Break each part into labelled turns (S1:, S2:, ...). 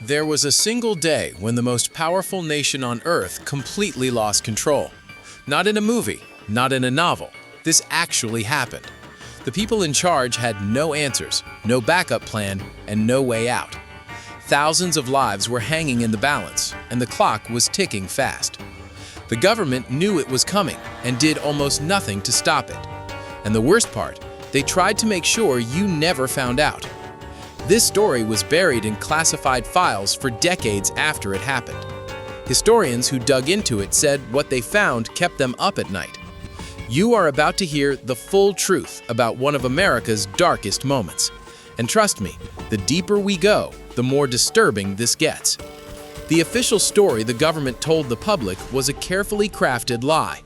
S1: There was a single day when the most powerful nation on Earth completely lost control. Not in a movie, not in a novel. This actually happened. The people in charge had no answers, no backup plan, and no way out. Thousands of lives were hanging in the balance, and the clock was ticking fast. The government knew it was coming and did almost nothing to stop it. And the worst part, they tried to make sure you never found out. This story was buried in classified files for decades after it happened. Historians who dug into it said what they found kept them up at night. You are about to hear the full truth about one of America's darkest moments. And trust me, the deeper we go, the more disturbing this gets. The official story the government told the public was a carefully crafted lie.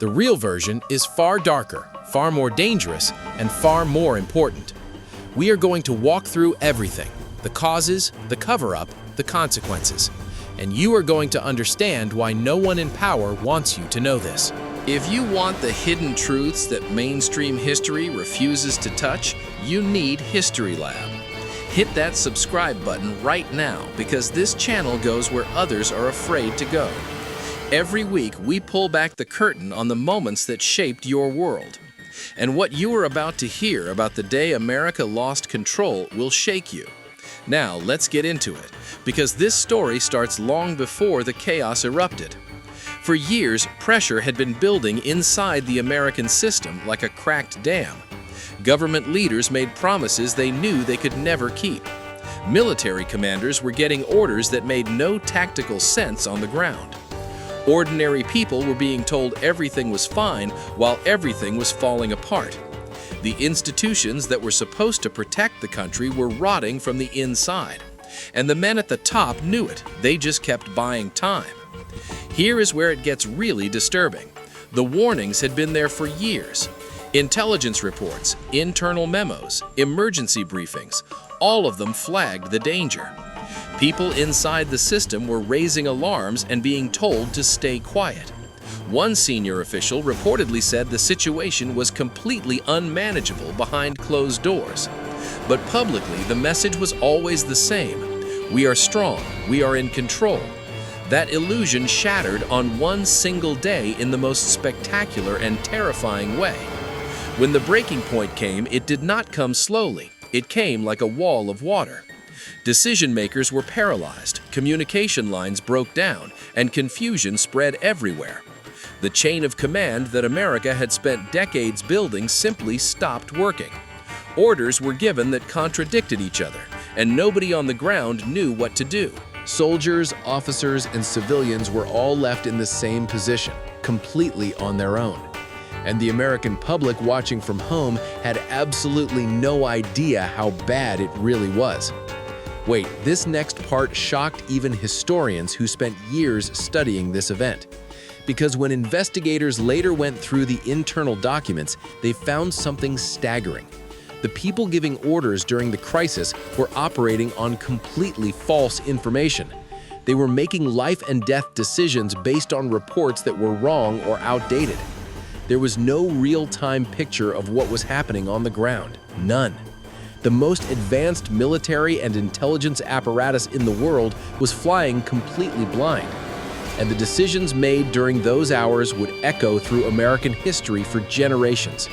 S1: The real version is far darker, far more dangerous, and far more important. We are going to walk through everything: the causes, the cover-up, the consequences. And you are going to understand why no one in power wants you to know this.
S2: If you want the hidden truths that mainstream history refuses to touch, you need History Lab. Hit that subscribe button right now, because this channel goes where others are afraid to go. Every week, we pull back the curtain on the moments that shaped your world. And what you are about to hear about the day America lost control will shake you. Now, let's get into it, because this story starts long before the chaos erupted. For years, pressure had been building inside the American system like a cracked dam. Government leaders made promises they knew they could never keep. Military commanders were getting orders that made no tactical sense on the ground. Ordinary people were being told everything was fine while everything was falling apart. The institutions that were supposed to protect the country were rotting from the inside. And the men at the top knew it. They just kept buying time. Here is where it gets really disturbing. The warnings had been there for years. Intelligence reports, internal memos, emergency briefings, all of them flagged the danger. People inside the system were raising alarms and being told to stay quiet. One senior official reportedly said the situation was completely unmanageable behind closed doors. But publicly, the message was always the same: we are strong, we are in control. That illusion shattered on one single day in the most spectacular and terrifying way. When the breaking point came, it did not come slowly. It came like a wall of water. Decision makers were paralyzed, communication lines broke down, and confusion spread everywhere. The chain of command that America had spent decades building simply stopped working. Orders were given that contradicted each other, and nobody on the ground knew what to do.
S1: Soldiers, officers, and civilians were all left in the same position, completely on their own. And the American public watching from home had absolutely no idea how bad it really was. Wait, this next part shocked even historians who spent years studying this event. Because when investigators later went through the internal documents, they found something staggering. The people giving orders during the crisis were operating on completely false information. They were making life and death decisions based on reports that were wrong or outdated. There was no real-time picture of what was happening on the ground. None. The most advanced military and intelligence apparatus in the world was flying completely blind. And the decisions made during those hours would echo through American history for generations.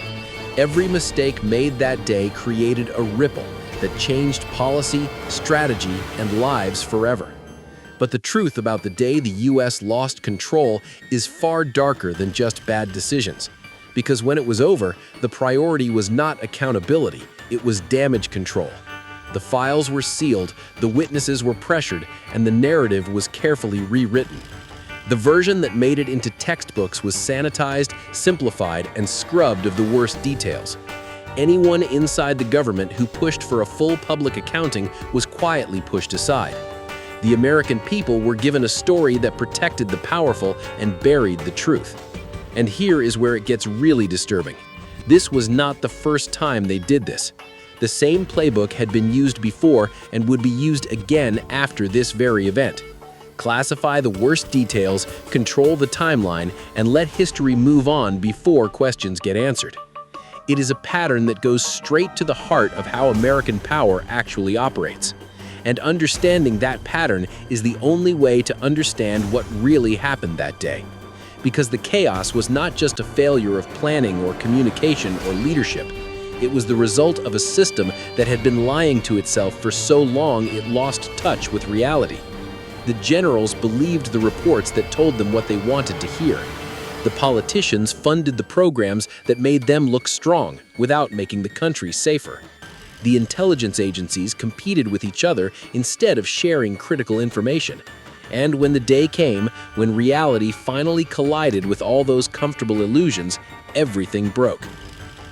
S1: Every mistake made that day created a ripple that changed policy, strategy, and lives forever. But the truth about the day the U.S. lost control is far darker than just bad decisions. Because when it was over, the priority was not accountability, it was damage control. The files were sealed, the witnesses were pressured, and the narrative was carefully rewritten. The version that made it into textbooks was sanitized, simplified, and scrubbed of the worst details. Anyone inside the government who pushed for a full public accounting was quietly pushed aside. The American people were given a story that protected the powerful and buried the truth. And here is where it gets really disturbing. This was not the first time they did this. The same playbook had been used before and would be used again after this very event. Classify the worst details, control the timeline, and let history move on before questions get answered. It is a pattern that goes straight to the heart of how American power actually operates. And understanding that pattern is the only way to understand what really happened that day. Because the chaos was not just a failure of planning or communication or leadership. It was the result of a system that had been lying to itself for so long it lost touch with reality. The generals believed the reports that told them what they wanted to hear. The politicians funded the programs that made them look strong without making the country safer. The intelligence agencies competed with each other instead of sharing critical information. And when the day came, when reality finally collided with all those comfortable illusions, everything broke.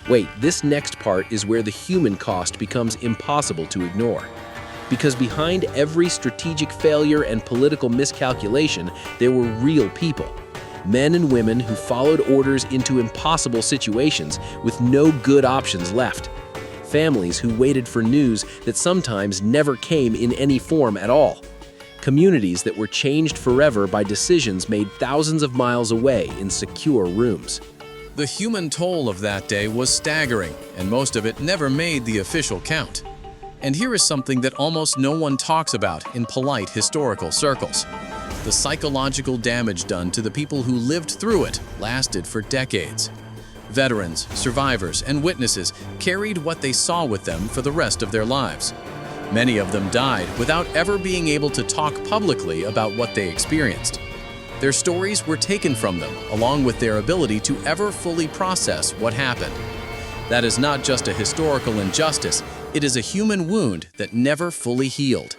S1: Wait, this next part is where the human cost becomes impossible to ignore. Because behind every strategic failure and political miscalculation, there were real people. Men and women who followed orders into impossible situations with no good options left. Families who waited for news that sometimes never came in any form at all. Communities that were changed forever by decisions made thousands of miles away in secure rooms.
S2: The human toll of that day was staggering, and most of it never made the official count. And here is something that almost no one talks about in polite historical circles. The psychological damage done to the people who lived through it lasted for decades. Veterans, survivors, and witnesses carried what they saw with them for the rest of their lives. Many of them died without ever being able to talk publicly about what they experienced. Their stories were taken from them, along with their ability to ever fully process what happened. That is not just a historical injustice, it is a human wound that never fully healed.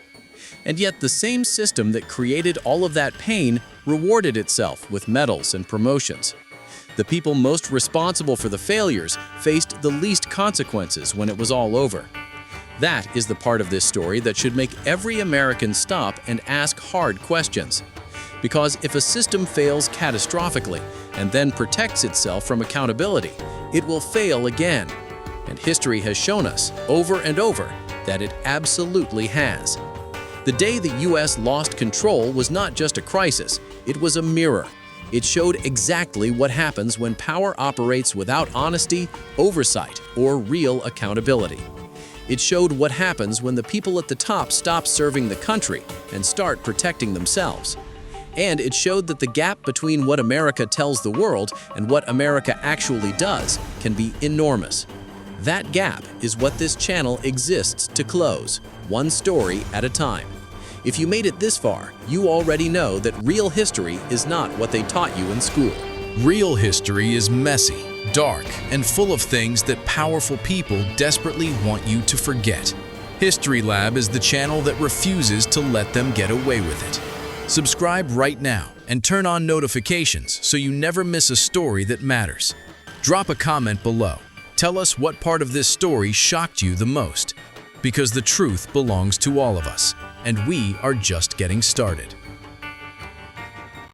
S2: And yet the same system that created all of that pain rewarded itself with medals and promotions. The people most responsible for the failures faced the least consequences when it was all over. That is the part of this story that should make every American stop and ask hard questions. Because if a system fails catastrophically and then protects itself from accountability, it will fail again. And history has shown us, over and over, that it absolutely has. The day the U.S. lost control was not just a crisis, it was a mirror. It showed exactly what happens when power operates without honesty, oversight, or real accountability. It showed what happens when the people at the top stop serving the country and start protecting themselves. And it showed that the gap between what America tells the world and what America actually does can be enormous. That gap is what this channel exists to close, one story at a time. If you made it this far, you already know that real history is not what they taught you in school.
S3: Real history is messy, dark, and full of things that powerful people desperately want you to forget. History Lab is the channel that refuses to let them get away with it. Subscribe right now and turn on notifications so you never miss a story that matters. Drop a comment below. Tell us what part of this story shocked you the most. Because the truth belongs to all of us, and we are just getting started.